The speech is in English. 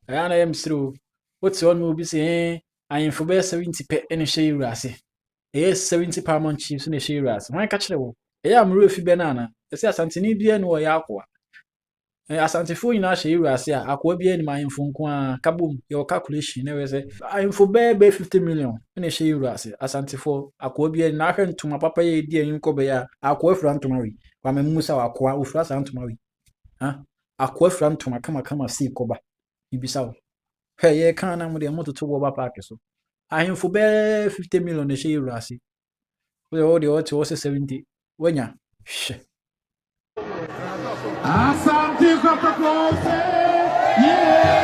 I am through. What's one will be saying? I am for best 70 pet any share rassy. Yes, 70 pound chiefs in a share rass. Why catch the wall? I am Rufi banana. I say Asantehene Bia no Yakwa. Asantefo nyina hye ewurase a akoa bia ni mahemfo nko a kabom your calculation na we say ahemfo be 50 million na hye ewurase asantefo akoa bia na ahwe ntoma papa ye di anyin ko be ya akoa fura ntoma wi wa memu sa akoa ofura sa ntoma wi ha akoa fura ntoma kama kama si koba ibisa wo he ye kan na mo de mototo wo ba park so ahemfo be 50 million na hye ewurase we de o te wo 70 wanya hye Asante kwa kwa kwa, yeah.